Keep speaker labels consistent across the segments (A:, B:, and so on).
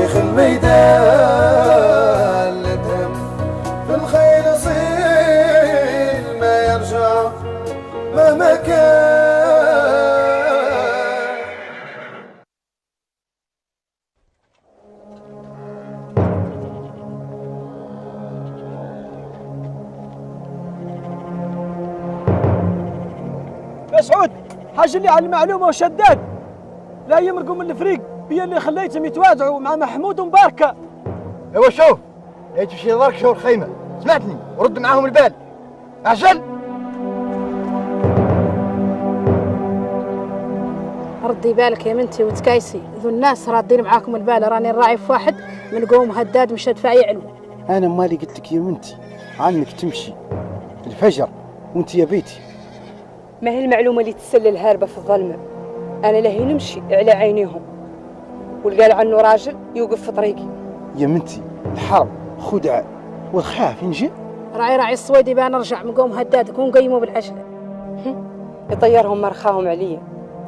A: شيخ الميدان لدهم في الخيل صيل ما يرجع مهما كان.
B: مسعود حاج لي على المعلومه وشداد لا يمرقوا من الفريق بيا اللي خليتهم يتوازعوا مع محمود ومباركه.
C: ايوا شوف لا تمشي دارك شو الخيمه، سمعتني ورد معاهم البال عجل.
D: ردي بالك يا بنتي وتكايسي، ذو الناس رادين معاكم البال، راني نراعي في واحد من قوم هداد مش هدفع يعلو.
C: انا مالي قلت لك يا بنتي عنك تمشي الفجر وانت يا بيتي.
E: ما هي المعلومه اللي تسلل هاربه في الظلمه، انا لهي نمشي على عينيهم والقال عنه راجل يوقف في طريقي.
C: يا بنتي الحرب خدعه والخاف ينجي.
D: راعي الصويدي بقى نرجع من قوم هداد يكون قيموا بالعجله
E: يطيرهم مرخاهم عليا.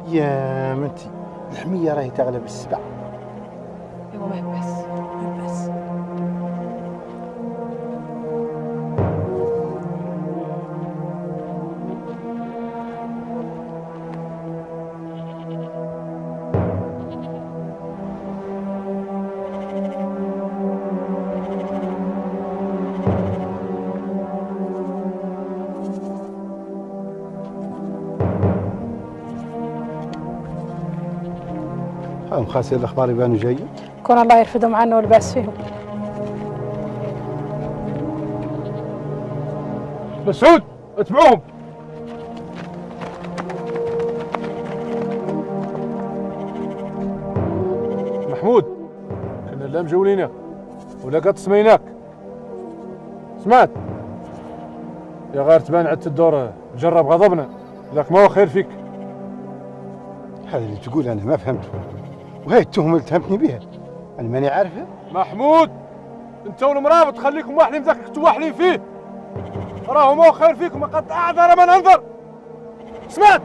C: يا بنتي الحميه راهي تغلب السبع.
E: ايوا ما بس
C: هم خاسر الاخبار يبانوا جايين.
D: كون الله يرفدهم عنا والباس فيهم.
F: مسعود اتبعوهم. محمود كنا لا مجولينك ولا قد سميناك، سمعت يا غير تبان عدت الدور جرب غضبنا لك ما هو خير فيك.
C: هذا اللي تقول انا ما فهمته، وهي التهمه اللي اتهمتني بها انا ماني عارفها.
F: محمود انت والمرابط خليكم واحدين ذاك واحدين فيه، راهو ما هو خير فيكم قد اعذر من انذر. سمعت؟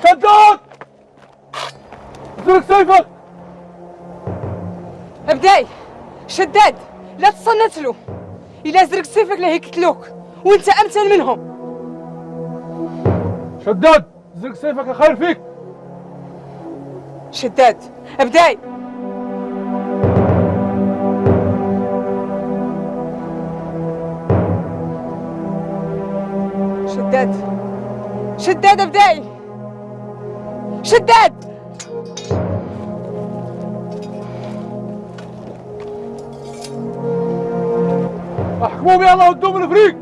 F: شداد زرق سيفك.
E: ابداي شداد لا تصنت له، الا زرق سيفك لا يقتلوك وانت امتن منهم.
F: شداد زرق سيفك خير فيك.
E: شداد ابداي. شداد ابداي. شداد
F: احكموا يلا قدام الفريق.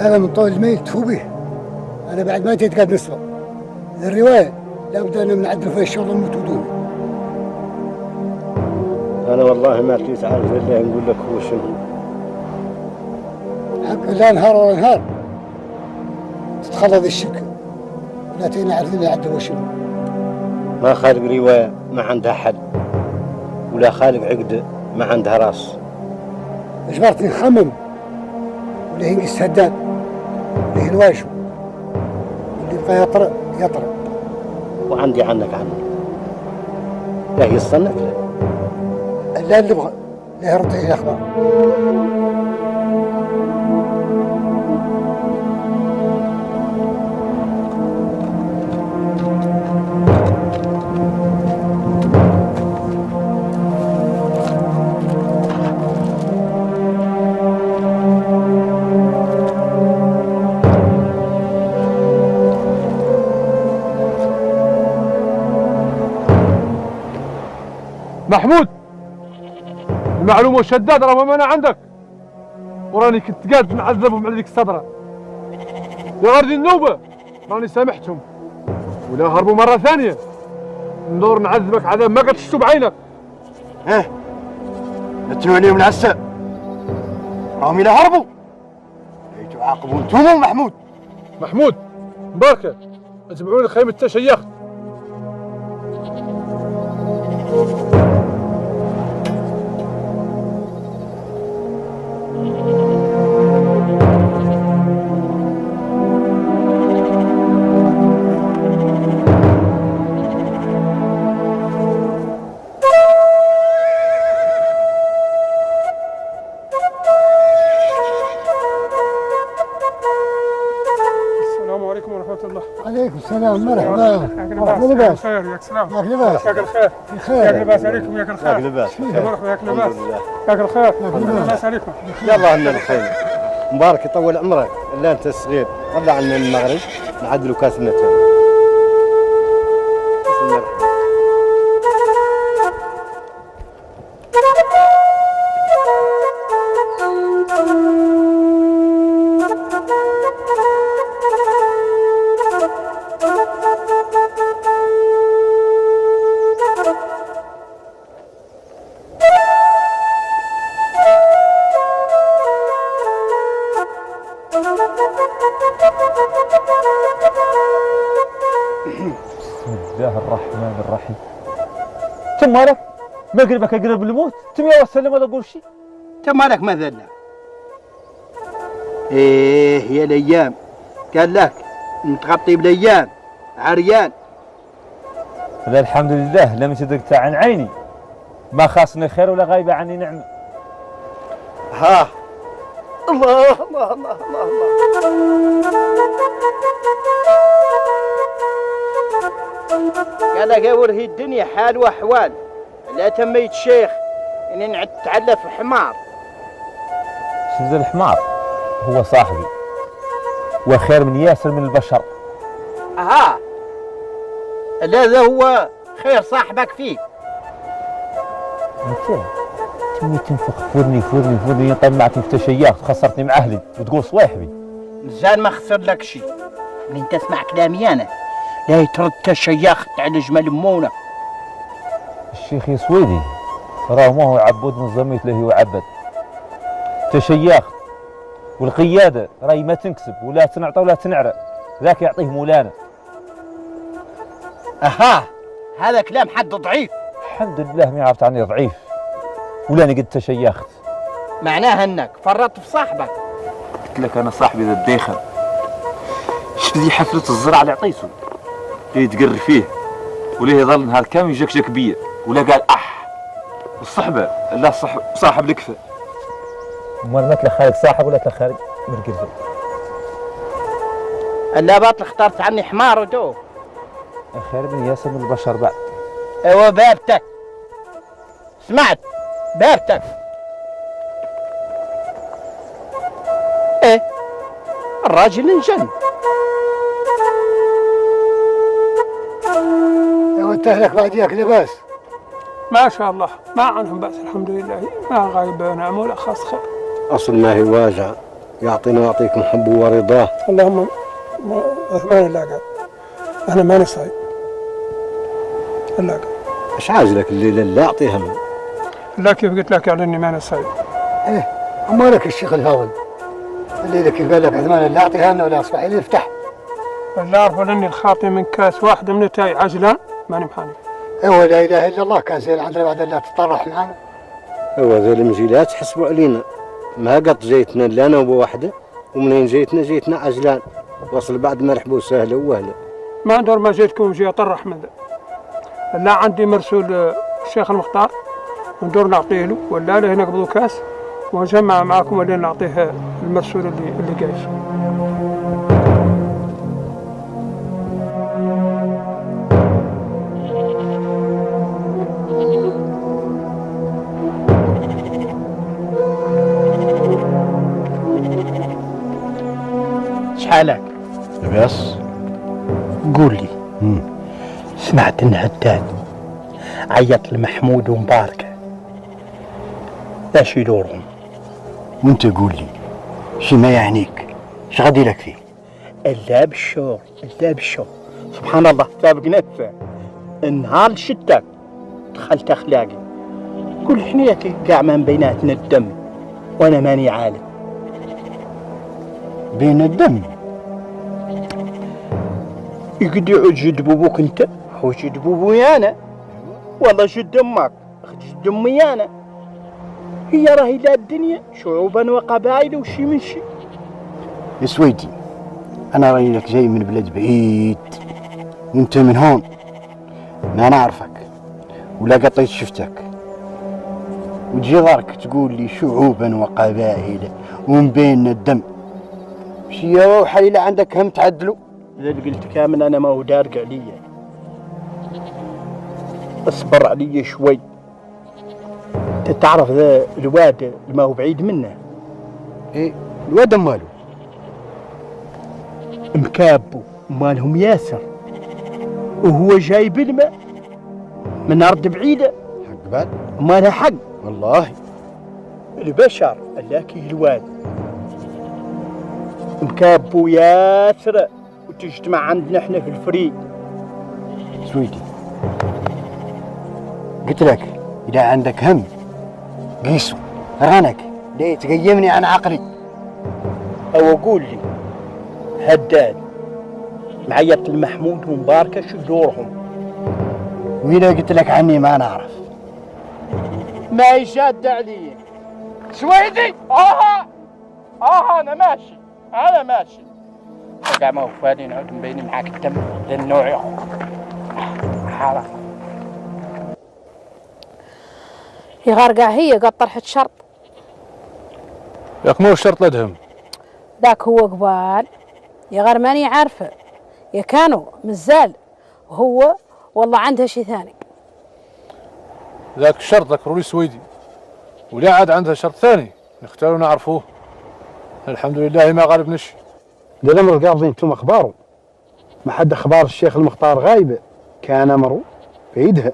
G: هذا من طول الميل تفو به. أنا بعد ما جيت قاعد نسبة الرواية لابد أن نعدل فيها الشغل المتودون.
C: أنا والله ما كنت عارف إلا نقول لك هو شنو.
G: حق لا نهار ولا نهار تتخلط الشك لا تينا عارفين يعدل وشنو.
C: ما خالق رواية ما عندها حل، ولا خالق عقدة ما عندها راس.
G: اجبرتني نخمم ولا ينقص هدان ولا ينواشو واللي يبقى يطرق يطرق.
C: وعندي عنك لا يصنك
G: لا اللي يبغى لا يرد عليه الأخبار.
F: محمود، المعلومة والشداد راه ما عندك، وراني كنت قاعد نعذبهم على ذيك الصدرة. يا غردي النوبة راني سامحتهم، ولا هربوا مرة ثانية ندور نعذبك عذاب ما قد شفتو بعينك.
C: نتنوا عليهم العساء راهم إلا هربوا تعاقبوا انتم ومحمود.
F: محمود مباركة، اتبعوا لي خيمة تشيخ.
G: عليكم السلام مرحبا. مرحبا لباس.
A: خير ياك سلام.
G: ياك لباس.
A: ياك الخير.
G: بخير.
A: ياك لباس عليكم ياك الخير.
C: ياك لباس.
A: ياك لباس. ياك الخير. لباس عليكم.
C: يلا عنا الخير. مبارك يطول عمرك. الا انت الصغير طلع عنا المغرب نعدلوا كاسنا ثاني. بسم الله الرحمن الرحيم.
H: بسم الله الرحمن الرحيم. تم مالك ما قربك اقرب الموت. تم يا وسلم ولا تقول شيء.
I: تم مالك ما ذله. ايه يا الايام قال لك متغطي بالايام عريان.
H: لا الحمد لله لم تدقت عن عيني، ما خاصني خير ولا غايبه عني نعمه.
I: ها الله الله الله الله قال لك هي الدنيا حال واحوال. لا تميت شيخ اني نعد تعلف حمار.
H: شنو الحمار؟ هو صاحبي وخير من ياسر من البشر.
I: اها هذا هو خير صاحبك فيك.
H: انت تمي تنفخ فورني طمعتني في تشياخ خسرتني مع اهلي وتقول صويحبي.
I: مزال ما خسر لك شيء. من تسمع كلامي انا لا يترد تشياخ تعالج ملمونه.
H: الشيخ يا سويدي راه ما هو عبود من زميت له هو عبد تشياخ، والقياده راهي ما تنكسب ولا تنعطى ولا تنعرى، ذاك يعطيه مولانا.
I: اها هذا كلام حد ضعيف.
H: الحمد لله ما عرفت عني ضعيف ولا انا قد تشيخت.
I: معناها انك فرطت في صاحبك.
H: قلت لك انا صاحبي ذا الديخل شفت لي حفله الزرع اللي عطيته اللي تقر فيه وليه يظل نهار كامل يجكجك بيا ولا قال الصحبه لا صاحب الكفه. امال ما تلا خالق صاحب ولا تلا خالق من القرفه.
I: الا باطل اخترت عني حمار ودو.
H: خير من ياسر من البشر بعد.
I: ايوا بابتك سمعت بابتك. ايه الراجل انجن.
G: ايوا انت لك بعد ياك لباس.
A: ما شاء الله ما عنهم بأس الحمد لله. ما غايب نعم ولا خاص خير.
C: اصل ما هي واجعه يعطينا ويعطيكم حبه ورضاه.
A: اللهم عثمان اللاقى، انا ماني صايم. اللاقى
C: ايش عاجلك الليله اللي اعطيها له؟
A: لا كيف قلت لك على اني ماني صايم.
G: ايه امالك الشيخ الهاول الليله كيف قال لك عثمان اللي اعطيها لنا ولا اصبح اللي افتح؟
A: اللي اعرفه لاني الخاطي من كاس واحده من تاي عجلان ماني محاني.
G: ايوه لا اله الا الله كان زين عندنا بعد لا تطرح معنا.
C: ايوه ذا المجيلات حسبوا علينا، ما قط جيتنا الا انا وبواحده، ومنين جيتنا عجلان، وصل بعد ما رحبوا سهله وهله.
A: ما ندور ما جيتكم جي اطرح من ذا. لا عندي مرسول الشيخ المختار ندور نعطيه له، ولا له نقبضوا كاس ونجمع معاكم ولا نعطيه المرسول اللي جايز.
I: شحالك؟
C: بس
I: قول لي. سمعت ان هداد عيط لمحمود ومباركه لاش يدورهم.
C: وانت قول لي شي ما يعنيك، ايش غادي لك فيه؟
I: الا بالشغل سبحان الله سابق نفسه. النهار شتك دخلت اخلاقي، كل حنيتي قاع من بيناتنا الدم وانا ماني عالم.
C: بين الدم
I: يقدعوا جد بوبوك انت هو جد بوبوي انا، والله جد امك جد امي انا. هي راهي لا الدنيا شعوبا وقبائل وشي من شي.
C: يا سويدي انا راني لك جاي من بلاد بعيد وانت من هون، ما نعرفك ولا قطيت شفتك، وتجي ضارك تقول لي شعوبا وقبائل ومن بيننا الدم. شي يا وحليلة عندك هم تعدلوا؟
I: إذا قلت كامل أنا ما هو دارق عليا، اصبر علي شوي. أنت تعرف ذا الواد ما هو بعيد منه؟
C: إيه الواد ماله؟
I: مكابو مالهم ياسر، وهو جايب الماء من أرض بعيدة.
C: حق بعد؟
I: مالها حق
C: والله.
I: البشر اللاكي الواد مكابو ياسر، وتجتمع عندنا احنا في الفريق.
C: سويدي قلت لك إذا عندك هم قيسو رانك ليه تقيمني عن عقلي.
I: أو قول لي هداد معيط المحمود ومباركة شو دورهم؟
C: وإذا قلت لك عني ما نعرف.
I: ما يشاد علي سويدي. أنا ماشي قاع ما هو فادي نعود نبيني معاك الدم للنوع يا حرام.
D: يا غارقة هي قد طرحت شرط.
F: ياك مو شرط لدهم
D: ذاك هو قبال يا غار ماني عارفة، يا كانوا مزال وهو والله عندها شي ثاني.
F: ذاك الشرط ذكروا لي سويدي، ولا عاد عندها شرط ثاني نختاروا نعرفوه. الحمد لله ما غالبناش.
C: ده الأمر القابضين انتم أخباره، ما حد أخبار الشيخ المختار غايبة، كان أمره في يدها.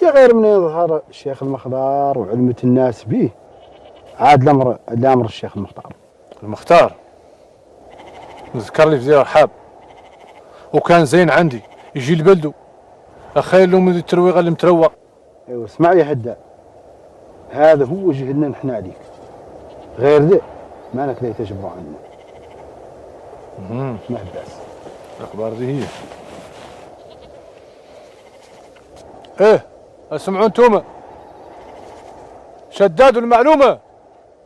C: يا غير من يظهر الشيخ المختار وعلمة الناس به، عاد الأمر الشيخ
F: المختار ذكر لي في ذي رحاب وكان زين عندي يجي لبلده أخيل له من الترويغة اللي متروق.
C: ايوه اسمع يا هداد، هذا هو جهدنا نحن عليك، غير ذا ما لك لا تجبروا عنا. اسمع بس
F: الأخبار ذي هي. ايه اسمعوا انتوما، شدادوا المعلومة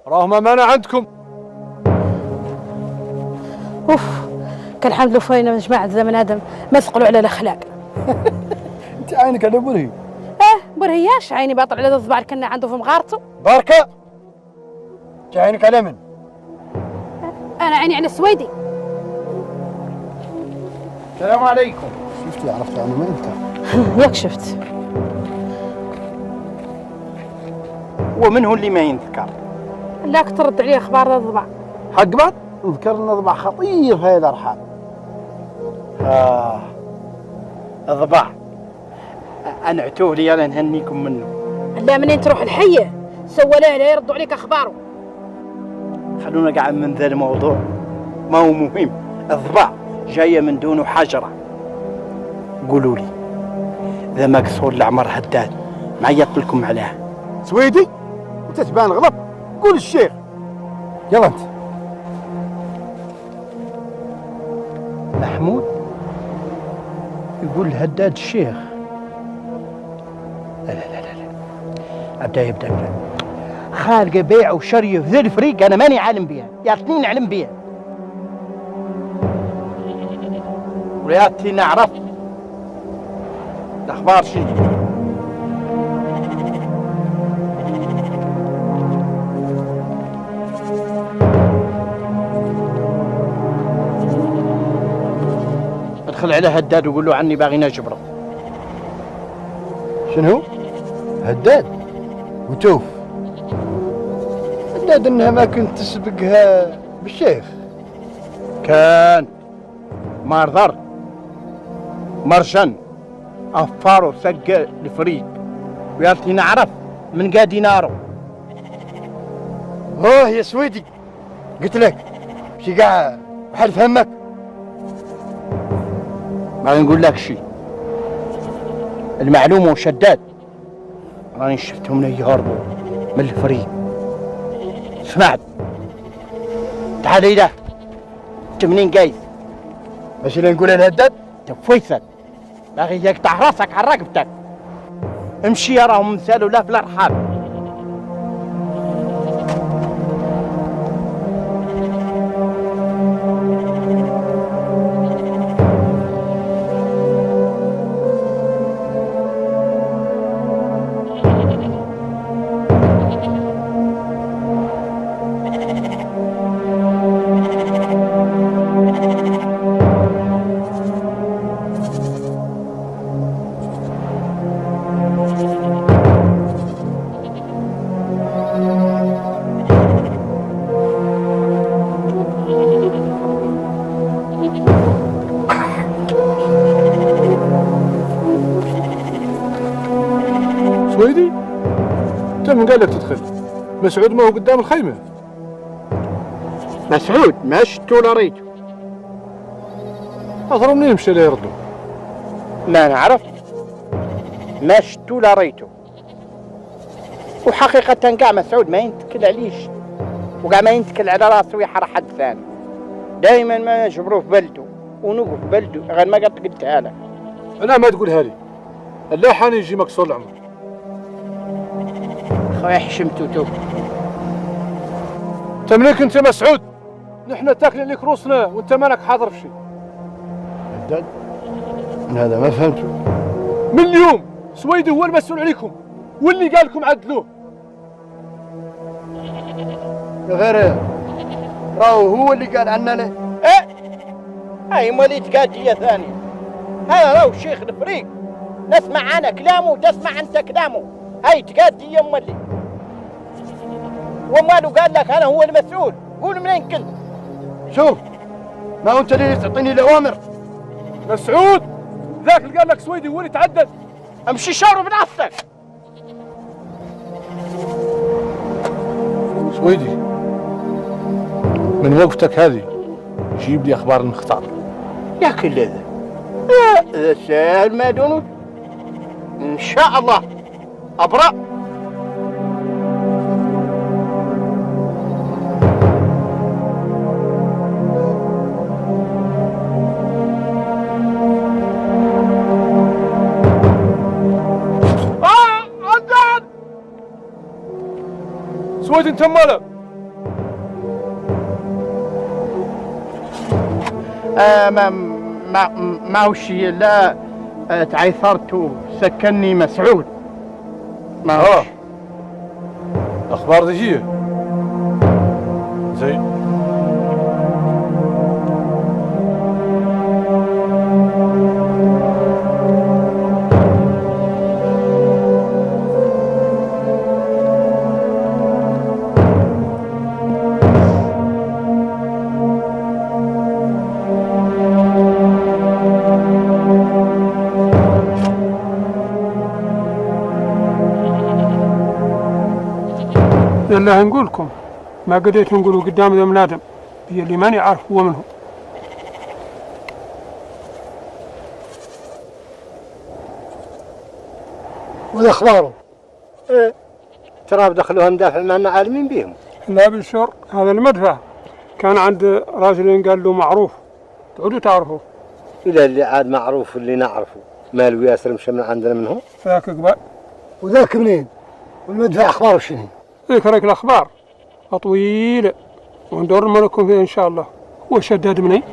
F: راهم أمانة عندكم.
D: كان الحمد لله فينا جماعة زمن آدم ما ثقلوا على الأخلاق.
C: انت عينك على برهي.
D: برهياش عيني باطل على الصباع كنا عنده في مغارته.
C: باركة انت عينك على من؟
D: أنا عيني على السويدي.
I: السلام عليكم.
C: شفتي عرفت أنا ما أنت.
D: ياك شفت.
I: ومن هو اللي ما ينذكر؟
D: لاك ترد عليه أخبار الضبع.
C: حق بعد ذكرنا ضبع خطير في هذه الأرحام.
I: الضبع أنا عتوه لي أنا نهنيكم منه.
D: لا منين تروح الحية سوى لا يردوا عليك أخباره.
I: خلونا قاعد من ذا الموضوع، ما هو مهم. الضباع جايه من دونه حجره. قولوا لي ذا مقصور لعمر هداد ما عيط لكم عليه؟
C: سويدي انت تبان غلط، قول الشيخ. يلا انت.
I: محمود يقول هداد الشيخ. لا لا لا لا، ابدا يبدا خالقه بيع وشري في ذي الفريق، انا ماني عالم بيها، يا اثنين علم بيها. ولياتي نعرف الاخبار شنو. ادخل على هداد وقول له عني باغي نجبره.
C: شنو؟ هداد وتوف. هداد انها ما كنت تسبقها بالشيخ.
I: كان مارضر مرشن افار وسق الفريق، وياتي نعرف من قادي نارو.
C: اوه يا سويدي قلت لك مشي قاعد وحرف همك.
I: ما نقول لك شيء، المعلومه وشداد راني شفتهم يهربوا من الفريق. سمعت؟ تعال إلى انت منين قايد؟
C: ماشي اللي نقول الهداد؟
I: انت فيصل باغي يقطع راسك على رقبتك. امشي يا راهم مثالوا لا في الارحام.
F: سويدي انت من قال لك تدخل؟ مسعود ما هو قدام الخيمه.
I: مسعود ما شفتو ولا ريتو.
F: اضرب منين مشى لا يردوا؟
I: ما نعرف، ما شفتو ولا ريتو. وحقيقة كاع مسعود ما ينتكل عليش، وكاع ما ينتكل على راسه ويحرى حد ثاني. دائما ما نجبروه في بلده ونوقف في بلده، غير ما قد قلتها لك.
F: انا ما تقولها لي، اللاحان يجي مكسور العمر.
I: خويا حشمتو تو.
F: انت منين كنت يا مسعود؟ نحن تاكلين لك روسنا وانت مالك حاضر في شيء.
C: هداد هذا ما فهمته.
F: من اليوم سويدي هو المسؤول عليكم واللي قال لكم عدلوه.
C: غير راهو هو اللي قال عنا له.
I: ايه هاي ماليت قادية ثانية. هذا راهو شيخ الفريق، نسمع انا كلامه وتسمع انت كلامه. هاي تقادية مالي وماله قال لك انا هو المسؤول. قول منين كنت؟
C: شوف ما هو انت اللي تعطيني الاوامر.
F: مسعود ذاك اللي قال لك سويدي هو اللي تعدل.
I: امشي شاور بنفسك.
F: سويدي من وقفتك هذه جيب لي اخبار المختار.
I: يا كل هذا هذا سهل ما دونه. ان شاء الله ابرأ.
F: سويدي انت مالك؟
I: ما هو شيء. لا تعيثرت وسكنني مسعود. ما هو
F: اخبار ذكيه زين.
A: يلا نقول لكم ما قدرت نقولوا قدام ذا من آدم، هي اللي ماني عارف هو منهم.
G: والأخبار
C: إيه ترى بدخلوها مدافع معنا عالمين بيهم.
A: لا بالشر، هذا المدفع كان عند راجل قال له معروف، تعودوا تعرفوه.
C: إلى اللي عاد معروف اللي نعرفه مال وياسر مشى من عندنا منهم.
A: ذاك قبل.
G: وذاك منين؟ والمدفع أخباره شنو؟
A: ذكرك الأخبار طويلة وندور لكم فيها إن شاء الله. هو شداد منين؟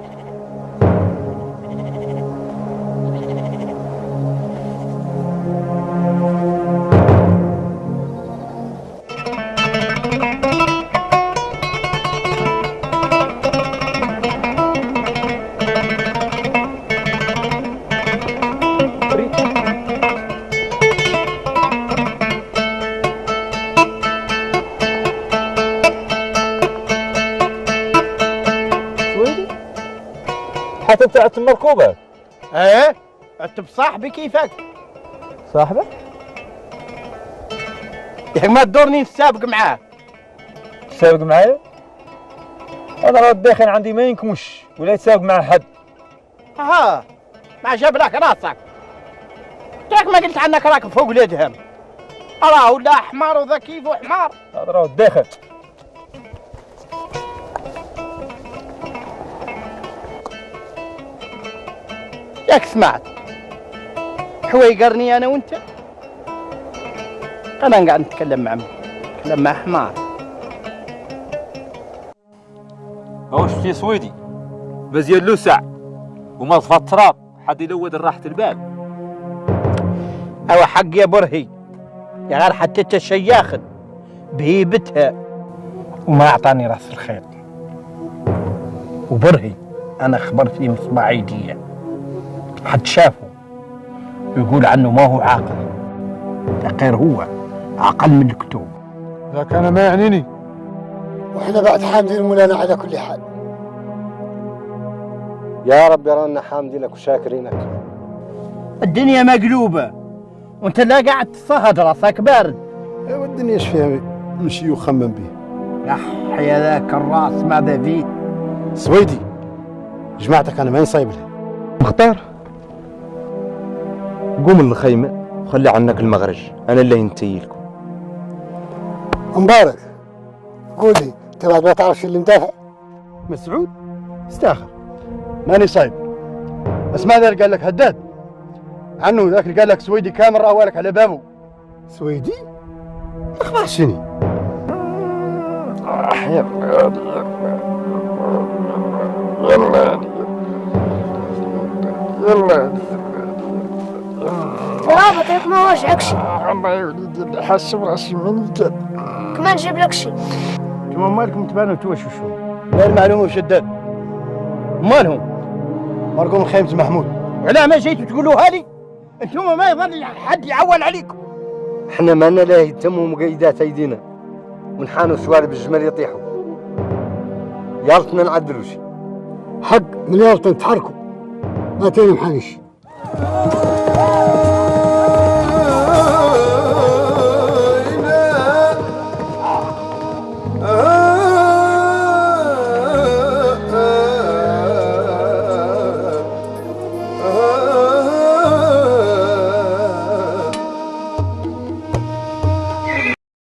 H: حتى بتاعت المركوبة.
I: ايه انت بصاحبي كيفك؟
H: صاحبك؟
I: يا ما تدورني نسابق معاه.
H: تسابق معايا؟ انا راه الداخل عندي ما ينكمش ولا يتسابق مع حد.
I: ها ما جاب لك راسك. تاك ما قلت عنك راك فوق الادهم. راه ولا حمار وذا كيفو حمار.
H: هذا راه الداخل.
I: ياك سمعت حويقرني انا وانت. انا قاعد نتكلم مع نتكلم مع حمار.
H: هو شفتي سويدي مزيان لوسع وما طفى التراب حد يلود راحة البال.
I: او حق يا برهي يا غير حتى انت شياخ بهيبتها وما اعطاني راس الخير. وبرهي انا خبرت فيه مصباح ايديه حد شافه يقول عنه ما هو عاقل. غير هو اقل من الكتب.
F: ذاك انا ما يعنيني.
G: وإحنا بعد حامدين مولانا على كل حال.
C: يا رب يرانا حامدينك وشاكرينك.
I: الدنيا مقلوبه وانت لا قاعد تصهد راسك بارد.
C: والدنيا ايش فيها مشي وخمم به.
I: يا ذاك الراس ماذا فيه؟
C: سويدي جماعتك انا ما نصايب لها.
J: مختار قوم من الخيمة وخلي عنك المغرج، أنا اللي ينتهي لكم.
G: مبارك قولي أنت بعد ما تعرف شو اللي مدافع؟
C: مسعود استاخر ماني صايب. بس ماذا قال لك هداد عنه ذاك اللي قال لك سويدي كامل راوالك على بابه. سويدي؟ اخبار شنو؟
A: يلا
K: رابطك ما هوش عكشي.
A: الله يا وليدي اللي حاسس براسي من جد.
K: كمان جيب لك شي.
I: انتم مالكم تبانوا توشوشوا؟
C: لا المعلومه وشداد.
I: مالهم؟
C: مرقوم خيمة محمود.
I: ولا ما جيتوا تقولوها لي؟ انتم ما يظل حد يعول عليكم.
C: احنا ما لنا لا يهتموا مقيدات ايدينا ونحانوا سوالب الجمال يطيحوا. يالتنا نعدلوا شي.
G: حق من يالطن تحركوا ما تاني محانيش.